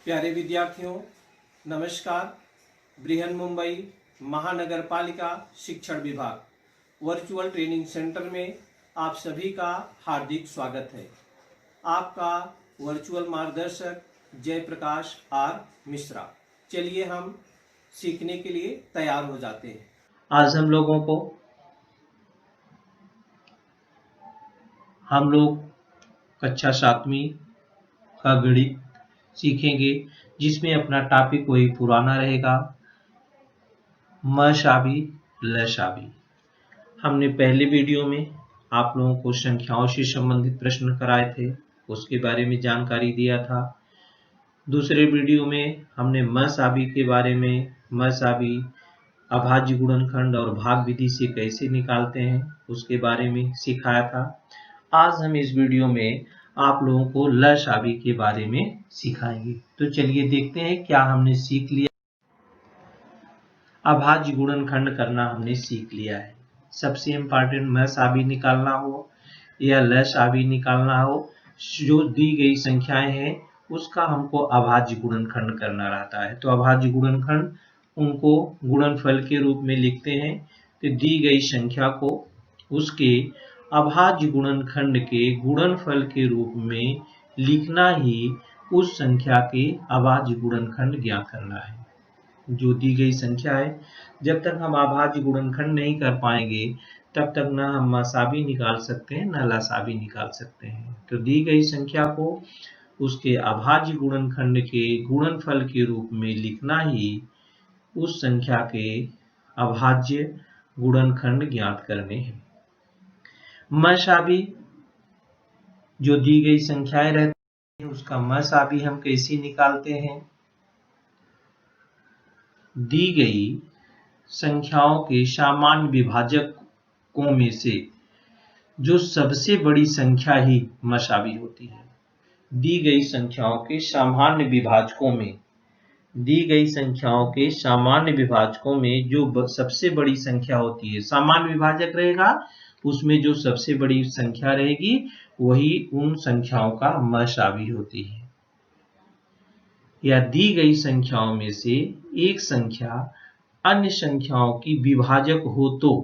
प्यारे विद्यार्थियों, नमस्कार। बृहन मुंबई महानगर पालिका शिक्षण विभाग वर्चुअल ट्रेनिंग सेंटर में आप सभी का हार्दिक स्वागत है। आपका वर्चुअल मार्गदर्शक जयप्रकाश आर मिश्रा। चलिए हम सीखने के लिए तैयार हो जाते हैं। आज हम लोग कक्षा 7वीं का गणित सीखेंगे, जिसमें अपना टॉपिक वही पुराना रहेगा, मशाबी लशाबी। हमने पहले वीडियो में आप लोगों को संख्याओं से संबंधित प्रश्न कराए थे, उसके बारे में जानकारी दिया था। दूसरे वीडियो में हमने मशाबी के बारे में, मशाबी अभाज्य गुणनखंड और भाग विधि से कैसे निकालते हैं उसके बारे में सिखाया था। आज हम इस वीडियो में आप लोगों को लशाबी के बारे में सिखाएंगे। तो चलिए देखते हैं क्या हमने सीख लिया। अभाज्य गुणनखंड करना हमने सीख लिया है। सबसे इम्पॉर्टेंट मशाबी निकालना हो या लशाबी निकालना हो, जो दी गई संख्याएं हैं उसका हमको अभाज्य गुणनखंड करना रहता है। तो अभाज्य गुणनखंड उनको गुणनफल के रूप में लिखते हैं। तो दी गई संख्या को उसके अभाज्य गुणनखंड के गुणनफल के रूप में लिखना ही उस संख्या के अभाज्य गुणनखंड ज्ञात करना है। जो दी गई संख्या है, जब तक हम अभाज्य गुणनखंड नहीं कर पाएंगे तब तक न हम मशाबी निकाल सकते हैं न लसाबी निकाल सकते हैं। तो दी गई संख्या को उसके अभाज्य गुणनखंड के गुणनफल के रूप में लिखना ही उस संख्या के अभाज्य गुणनखंड ज्ञात करने हैं। मशाबी जो दी गई संख्याएं रहती हैं उसका मशाबी हम कैसे निकालते हैं। दी गई संख्याओं के सामान्य विभाजकों में से जो सबसे बड़ी संख्या ही मशाबी होती है। दी गई संख्याओं के सामान्य विभाजकों में, दी गई संख्याओं के सामान्य विभाजकों में जो सबसे बड़ी संख्या होती है, सामान्य विभाजक रहेगा, उसमें जो सबसे बड़ी संख्या रहेगी वही उन संख्याओं का मशाबी होती है। या दी गई संख्याओं में से एक संख्या अन्य संख्याओं की विभाजक हो तो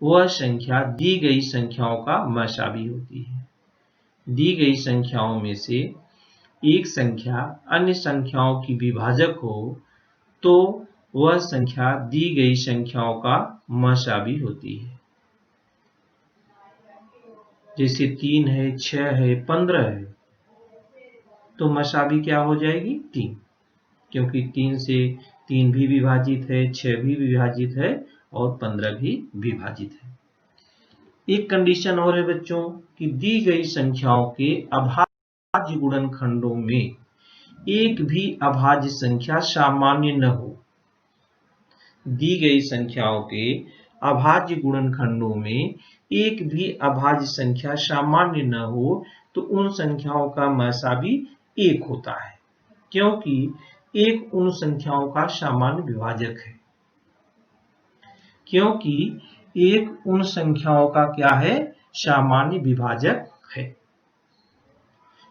वह संख्या दी गई संख्याओं का मशाबी होती है। दी गई संख्याओं में से एक संख्या अन्य संख्याओं की विभाजक हो तो वह संख्या दी गई संख्याओं का मशाबी होती है। जैसे 3 है, 6 है, 15 है, तो मशाबी क्या हो जाएगी? 3, क्योंकि 3 से 3 भी विभाजित है, 6 भी विभाजित है और 15 भी विभाजित है। एक कंडीशन और है बच्चों कि दी गई संख्याओं के अभाज्य गुणनखंडों में एक भी अभाज्य संख्या सामान्य न हो। दी गई संख्याओं के अभाज्य गुणनखंडों में एक भी अभाज्य संख्या सामान्य न हो तो उन संख्याओं का मशाबी 1 होता है, क्योंकि 1 उन संख्याओं का सामान्य विभाजक है। क्योंकि 1 उन संख्याओं का क्या है? सामान्य विभाजक है।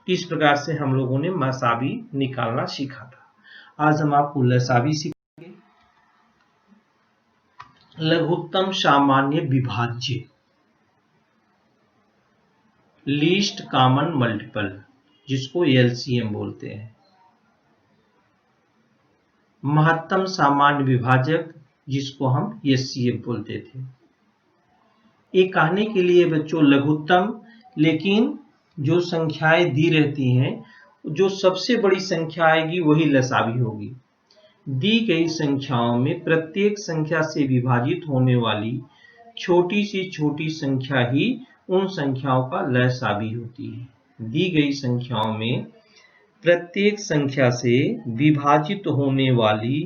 इस प्रकार से हम लोगों ने मशाबी निकालना सीखा था। आज हम आपको लसाबी सीखेंगे। लघुत्तम सामान्य विभाज्य, लीस्ट कॉमन मल्टीपल, जिसको एलसीएम बोलते हैं। महत्तम सामान्य विभाजक, जिसको हम एचसीएफ बोलते थे। ये कहने के लिए बच्चों लघुत्तम, लेकिन जो संख्याएं दी रहती हैं, जो सबसे बड़ी संख्या आएगी वही लसाबी होगी। दी गई संख्याओं में प्रत्येक संख्या से विभाजित होने वाली छोटी से छोटी संख्या ही उन संख्याओं का लसाबी होती है। दी गई संख्याओं में प्रत्येक संख्या से विभाजित होने वाली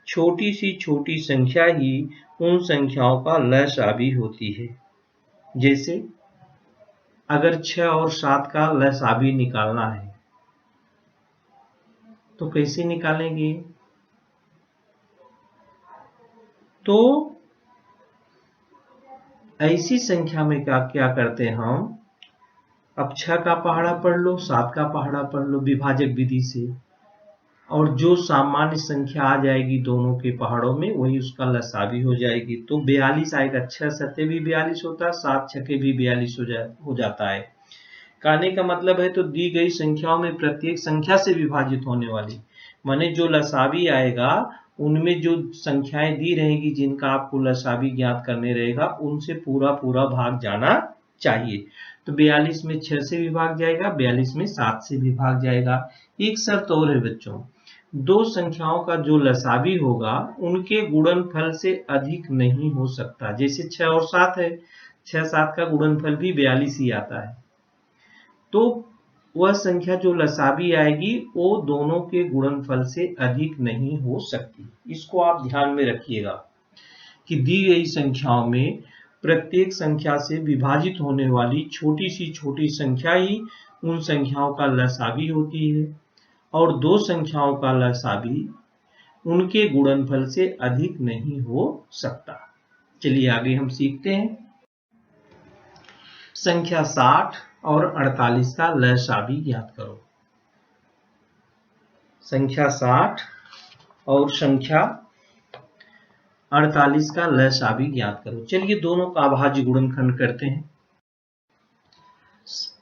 छोटी सी छोटी संख्या ही उन संख्याओं का लसाबी होती है। जैसे अगर 6 और 7 का लसाबी निकालना है तो कैसे निकालेंगे? तो ऐसी संख्या में क्या करते हैं हम, अब 6 का पहाड़ा पढ़ लो, 7 का पहाड़ा पढ़ लो विभाजक विधि से, और जो सामान्य संख्या आ जाएगी दोनों के पहाड़ों में वही उसका लसावी हो जाएगी। तो 42 आएगा, 6 सत्ते भी 42 होता है, 7 छके भी 42 हो जाता है। कहने का मतलब है तो दी गई संख्याओं में प्रत्येक संख्या से विभाजित होने वाली, माने जो लसावी आएगा उनमें जो संख्याएं दी रहेगी जिनका आपको लसावी ज्ञात करने रहेगा उनसे पूरा पूरा भाग जाना चाहिए। तो 42 में 6 से विभाग जाएगा, 42 में 7 से विभाग जाएगा। एक शर्त और है बच्चों, दो संख्याओं का जो लसावी होगा उनके गुणनफल से अधिक नहीं हो सकता। जैसे 6 और 7 है, 6 7 का गुणनफल भी 42 ही आता है। तो वह संख्या जो लसावी आएगी वो दोनों के गुणनफल से अधिक नहीं हो सकती। इसको आप ध्यान में रखिएगा कि दी गई संख्याओं में प्रत्येक संख्या से विभाजित होने वाली छोटी सी छोटी संख्या ही उन संख्याओं का लसावी होती है और दो संख्याओं का लसावी उनके गुणनफल से अधिक नहीं हो सकता। चलिए आगे हम सीखते हैं। संख्या 60 और 48 का लसावी ज्ञात करो। संख्या 60 और संख्या 48 का लसावी ज्ञात करो। चलिए दोनों का अभाज्य गुणनखंड करते हैं।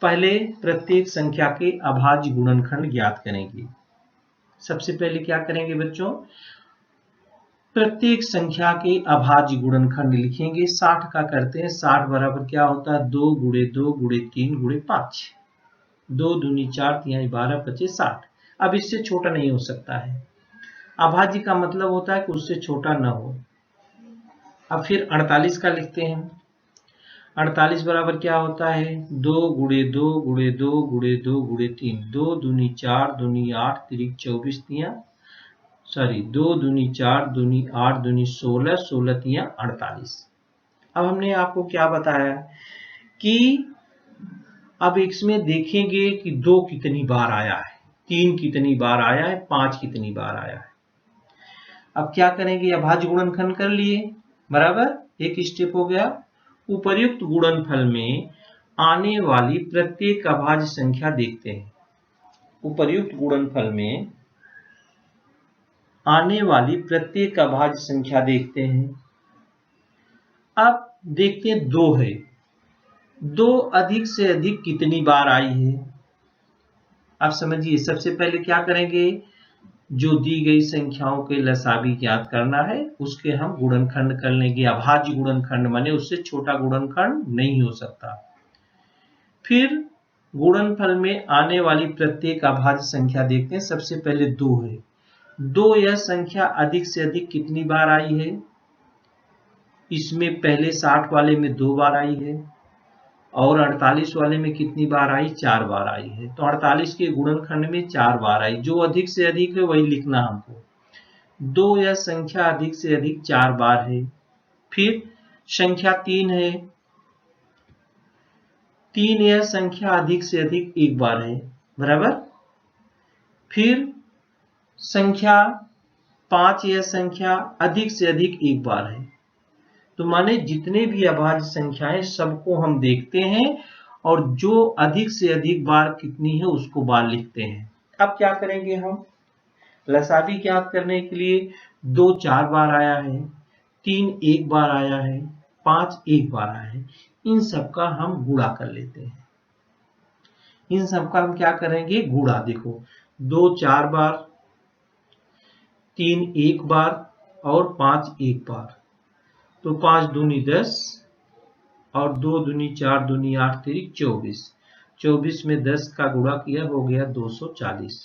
पहले प्रत्येक संख्या के अभाज्य गुणनखंड ज्ञात करेंगे। सबसे पहले क्या करेंगे बच्चों, प्रत्येक संख्या के अभाज्य गुणनखंड लिखेंगे। 60 का करते हैं। 60 बराबर क्या होता है, 2 गुणे 2 गुणे 3 गुणे 5, 2 दूनी 4 3 12 25 60। अब इससे छोटा नहीं हो सकता है। अभाज्य का मतलब होता है कि उससे छोटा न हो। अब फिर 48 का लिखते हैं। 48 बराबर क्या होता है, 2 गुणे 2 गुणे 2 गुणे 2 गुणे 3, 2 दूनी 4 दूनी 8 3 24 2 दूनी 4 दूनी 8 दूनी 16 16 3 48। अब हमने आपको क्या बताया कि अब इसमें देखेंगे कि 2 कितनी बार आया है, 3 कितनी बार आया है, 5 कितनी बार आया है। अब क्या करेंगे, अभाज्य गुणनखंड कर लिए, बराबर, एक स्टेप हो गया। उपर्युक्त गुणनफल में आने वाली प्रत्येक अभाज्य संख्या देखते हैं। उपर्युक्त गुणनफल में आने वाली प्रत्येक अभाज्य संख्या देखते हैं। अब देखते हैं 2 है, 2 अधिक से अधिक कितनी बार आई है। अब समझिए, सबसे पहले क्या करेंगे, जो दी गई संख्याओं के लसावी ज्ञात करना है उसके हम गुणनखंड कर लेंगे। अभाज्य गुणनखंड माने उससे छोटा गुणनखंड नहीं हो सकता। फिर गुणनफल में आने वाली प्रत्येक अभाज्य संख्या देखते हैं। सबसे पहले 2 है, 2 यह संख्या अधिक से अधिक कितनी बार आई है। इसमें पहले 60 वाले में 2 बार आई है और 48 वाले में कितनी बार आई, 4 बार आई है। तो 48 के गुणनखंड में 4 बार आई। जो अधिक से अधिक है वही लिखना हमको। 2 यह संख्या अधिक से अधिक 4 बार है। फिर संख्या 3 है, 3 यह संख्या अधिक से अधिक 1 बार है, बराबर। फिर संख्या 5 यह संख्या अधिक से अधिक 1 बार है। तो माने जितने भी अभाज्य संख्याएं सबको हम देखते हैं और जो अधिक से अधिक बार कितनी है उसको बार लिखते हैं। अब क्या करेंगे, हम लसावी ज्ञात करने के लिए 2 4 बार आया है, 3 1 बार आया है, 5 1 बार आया है, इन सबका हम गुणा कर लेते हैं। इन सबका हम क्या करेंगे, गुणा। देखो 2 4 बार, 3 1 बार और 5 1 बार, तो 5 दूनी 10 और 2 दूनी 4 दूनी 8 3 24, 24 में 10 का गुणा किया हो गया 240।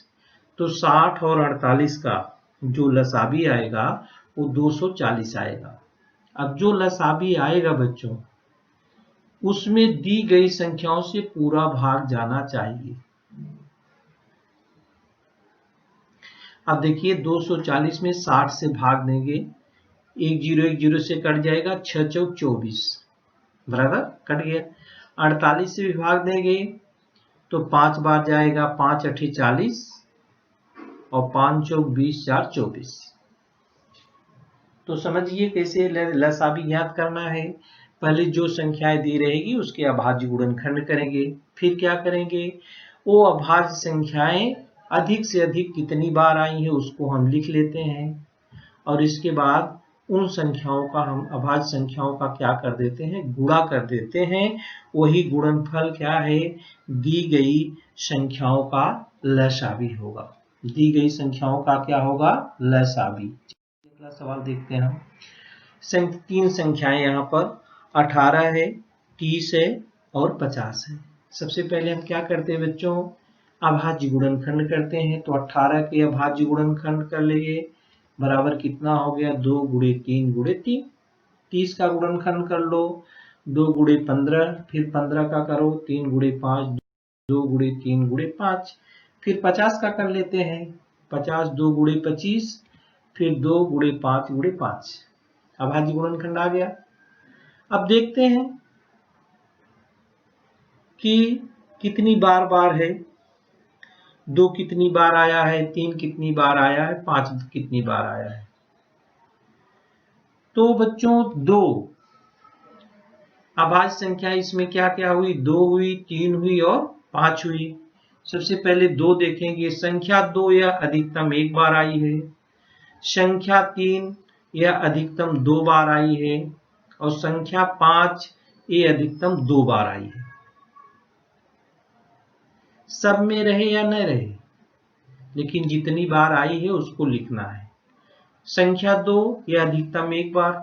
तो 60 और 48 का जो लसावी आएगा वो 240 आएगा। अब जो लसावी आएगा बच्चों उसमें दी गई संख्याओं से पूरा भाग जाना चाहिए। अब देखिए 240 में 60 से भाग देंगे, 1 0 से कट जाएगा, 6 चौक 24, बराबर, कट गया। 48 से विभाग देंगे तो 5 बार जाएगा, 5 8 40 और 5 चौक 20 4 24। तो समझिए कैसे लसावी ज्ञात करना है। पहले जो संख्याएं दी रहेगी उसके अभाज्य गुणनखंड करेंगे। फिर क्या करेंगे, वो अभाज्य संख्याएं अधिक से अधिक कितनी बार आई है उसको हम लिख लेते हैं और इसके बाद उन संख्याओं का हम अभाज्य संख्याओं का क्या कर देते हैं, गुणा कर देते हैं। वही गुणनफल क्या है, दी गई संख्याओं का लसावी होगा। दी गई संख्याओं का क्या होगा, लसावी। अगला सवाल देखते हैं हम। तीन संख्याएं यहाँ पर 18 है, 30 है और 50 है। सबसे पहले हम क्या करते हैं बच्चों, अभाज्य गुणनखंड करते हैं। तो 18 के अभाज्य गुणनखंड कर लेंगे, बराबर कितना हो गया, 2 गुणे 3 गुणे 3। 30 का गुणनखंड कर लो, 2 गुणे 15, फिर 15 का करो 3 गुणे 5, 2 गुणे 3 गुणे 5। फिर 50 का कर लेते हैं, 50 2 गुणे 25, फिर 2 गुणे 5 गुणे 5। अभाज्य गुणनखंड आ गया। अब देखते हैं कि कितनी बार बार है, 2 कितनी बार आया है, 3 कितनी बार आया है, 5 कितनी बार आया है। तो बच्चों 2 अभाज्य संख्या इसमें क्या क्या हुई, 2 हुई, 3 हुई और 5 हुई। सबसे पहले 2 देखेंगे। संख्या 2 यह अधिकतम एक बार आई है, संख्या 3 यह अधिकतम 2 बार आई है और संख्या 5 ये अधिकतम 2 बार आई है। सब में रहे या न रहे, लेकिन जितनी बार आई है उसको लिखना है। संख्या 2 यह अधिकतम एक बार,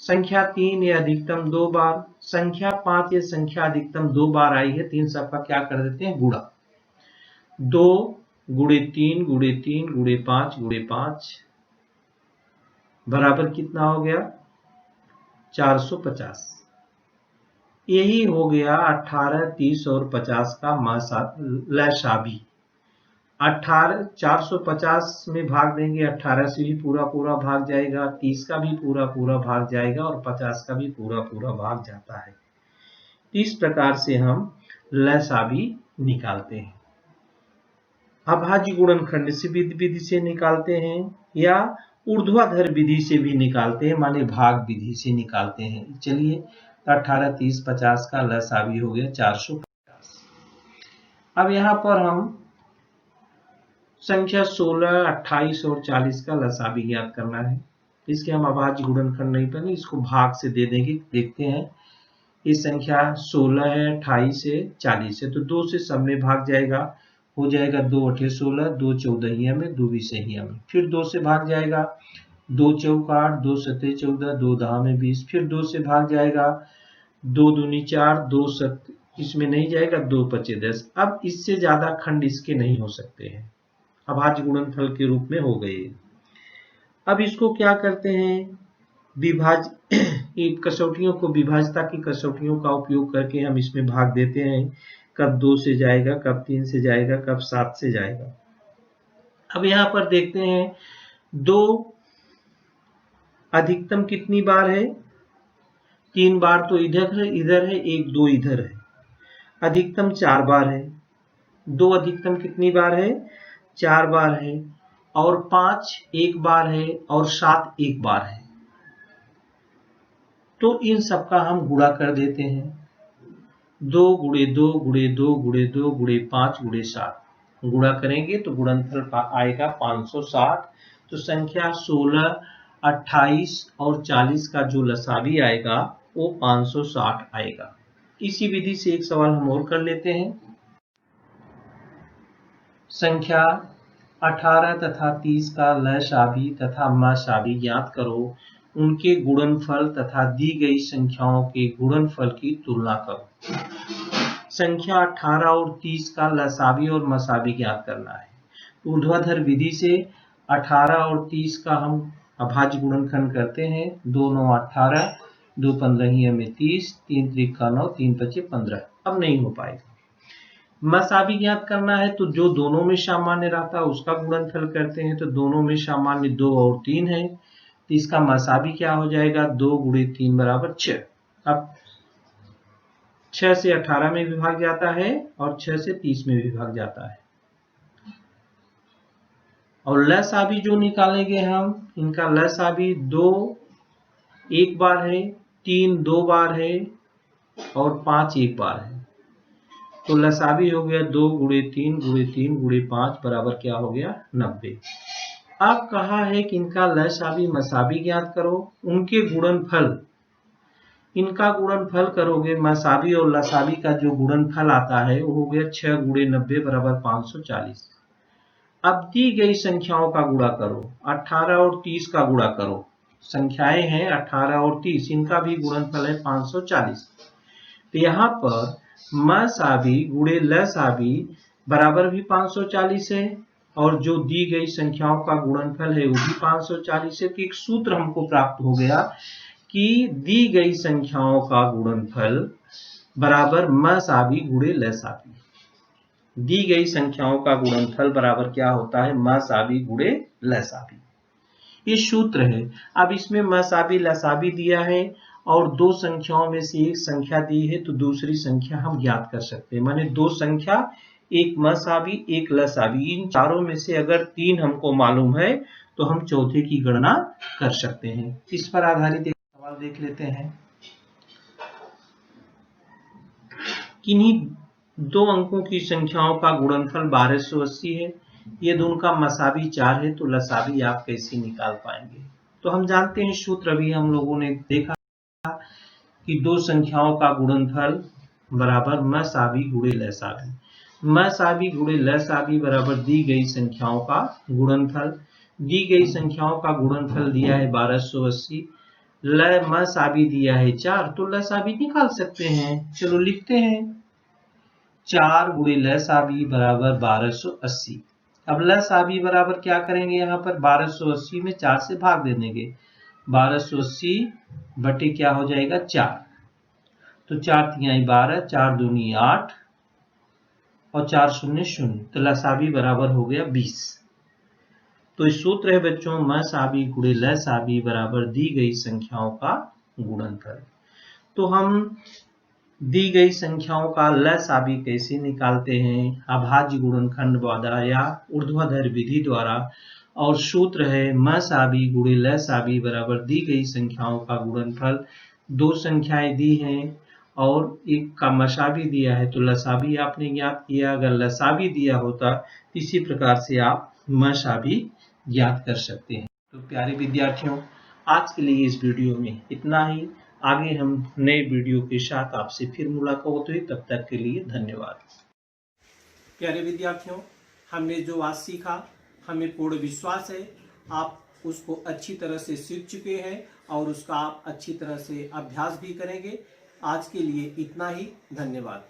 संख्या 3 यह अधिकतम 2 बार, संख्या 5 यह संख्या अधिकतम 2 बार आई है। तीन सबका क्या कर देते हैं, गुणा। 2 गुणे 3 गुणे 3 गुणे 5 गुणे 5 बराबर कितना हो गया, 450। यही हो गया 18, 30 और 50 का लसावी। 18 450 में भाग देंगे, 18 से भी पूरा पूरा भाग जाएगा, 30 का भी पूरा पूरा भाग जाएगा और 50 का भी पूरा पूरा भाग जाता है। इस प्रकार से हम लसावी निकालते हैं। अभाज्य गुणनखंड से विधि से निकालते हैं या ऊर्ध्वाधर विधि से भी निकालते हैं, माने भाग विधि से निकालते हैं। चलिए 18, 30, 50 का लसावी हो गया 450। अब यहाँ पर हम संख्या 16, 28 और 40 का लसावी ज्ञात करना है। इसके हम अभाज्य गुणनखंड नहीं करने, इसको भाग से दे देंगे। देखते हैं, ये संख्या 16 है, 28 है, 40 है, तो 2 से सब में भाग जाएगा, हो जाएगा 2 8 16, 2 14 में, 2 20 में। फिर 2 से भाग जाएगा, 2 चौका 8, 2 7 14, 2 10 में 20। फिर 2 से भाग जाएगा, 2 दूनी 4, 2 7 इसमें नहीं जाएगा, 2 5 10। अब इससे ज्यादा खंड इसके नहीं हो सकते हैं, अभाज्य गुणनफल के रूप में हो गए। अब इसको क्या करते हैं, कसौटियों को, विभाज्यता की कसौटियों का उपयोग करके हम इसमें भाग देते हैं। कब 2 से जाएगा, कब 3 से जाएगा, कब 7 से जाएगा। अब यहाँ पर देखते हैं 2 अधिकतम कितनी बार है, 3 बार तो इधर है, 1 2 इधर है। अधिकतम 4 बार है। 2 अधिकतम कितनी बार है, 4 बार है और 5 1 बार है और 7 1 बार है। तो इन सबका हम गुणा कर देते हैं। 2 गुणे 2 गुणे 2 गुणे 2 गुणे 5 गुणे 7 गुणा करेंगे तो गुणनफल आएगा 560। तो संख्या 16, 28 और 40 का जो लसावी आएगा वो 560 आएगा। इसी विधि से एक सवाल हम और कर लेते हैं। संख्या 18 तथा 30 का लसावी तथा मसावी ज्ञात करो, उनके गुणनफल तथा दी गई संख्याओं के गुणनफल की तुलना करो। संख्या 18 और 30 का लसावी और मसावी ज्ञात करना है। ऊर्ध्वाधर विधि से 18 और 30 का हम अभाज्य गुणनखंड करते हैं। 2 9 18, 2 15 में 30, 3 3 9, 3 5 15। अब नहीं हो पाएगा। मसावी ज्ञात करना है तो जो दोनों में सामान्य रहता है उसका गुणनफल करते हैं। तो दोनों में सामान्य 2 और 3 है, तो इसका मसावी क्या हो जाएगा, 2 गुणे 3 बराबर 6। अब 6 से 18 में विभाग जाता है और 6 से 30 में विभाग जाता है। और लसावी जो निकालेंगे हम, इनका लसावी 2 1 बार है, 3 2 बार है और 5 1 बार है। तो लसावी हो गया 2 गुणे 3 गुणे 3 गुणे 5 बराबर क्या हो गया 90। अब कहा है कि इनका लसावी मसावी ज्ञात करो, उनके गुणनफल, इनका गुणनफल करोगे, मसावी और लसावी का जो गुणनफल आता है वो हो गया 6 गुणे 90 बराबर 540। अब दी गई संख्याओं का गुणा करो, 18 और 30 का गुणा करो, संख्याएं हैं 18 और 30, इनका भी गुणनफल है 540। तो यहाँ पर मसावी गुणे लसावी बराबर भी 540 है और जो दी गई संख्याओं का गुणनफल है वो भी 540 है। तो एक सूत्र हमको प्राप्त हो गया कि दी गई संख्याओं का गुणनफल बराबर मसावी गुणे लसावी। दी गई संख्याओं का गुणनफल बराबर क्या होता है मसावी गुणे लसावी। ये सूत्र है। अब इसमें मसावी लसावी दिया है और दो संख्याओं में से एक संख्या दी है तो दूसरी संख्या हम ज्ञात कर सकते हैं। माने दो संख्या, एक मसावी एक लसावी, इन चारों में से अगर 3 हमको मालूम है तो हम चौथे की गणना कर सकते हैं। इस पर आधारित एक सवाल देख लेते हैं। किन्हीं दो अंकों की संख्याओं का गुणनफल 1280 है, ये दोनों का मसावी 4 है, तो लसावी आप कैसे निकाल पाएंगे। तो हम जानते हैं सूत्र, अभी हम लोगों ने देखा कि दो संख्याओं का गुणनफल बराबर मसावी गुणे लसावी। मसावी गुणे लसावी बराबर दी गई संख्याओं का गुणनफल। दी गई संख्याओं का गुणनफल दिया है 1280, मसावी दिया है 4, तो लसावी निकाल सकते हैं। चलो लिखते हैं, 4 गुणे लसावी बराबर 1280। अब लसावी बराबर क्या करेंगे, यहाँ पर 1280 में 4 से भाग दे देंगे, 1280 बटे क्या हो जाएगा 4, तो 4 तिहाई 12, 4 दूनी 8 और 4 शून्य शून्य, तो लसावी बराबर हो गया 20। तो इस सूत्र है बच्चों मसावी गुणे लसावी बराबर दी गई संख्याओं का गुणनफल। तो हम दी गई संख्याओं का लसावी कैसे निकालते हैं, अभाज्य गुणनखंड द्वारा या ऊर्ध्वाधर विधि द्वारा, और सूत्र है मसावी गुणे लसावी बराबर दी गई संख्याओं का गुणनफल। दो संख्याएं दी हैं और एक का मसावी दिया है तो लसावी आपने ज्ञात किया। अगर लसावी दिया होता तो इसी प्रकार से आप मसावी ज्ञात कर सकते हैं। तो प्यारे विद्यार्थियों, आज के लिए इस वीडियो में इतना ही। आगे हम नए वीडियो के साथ आपसे फिर मुलाकात हुई, तब तक के लिए धन्यवाद। प्यारे विद्यार्थियों, हमने जो आज सीखा हमें पूर्ण विश्वास है आप उसको अच्छी तरह से सीख चुके हैं और उसका आप अच्छी तरह से अभ्यास भी करेंगे। आज के लिए इतना ही, धन्यवाद।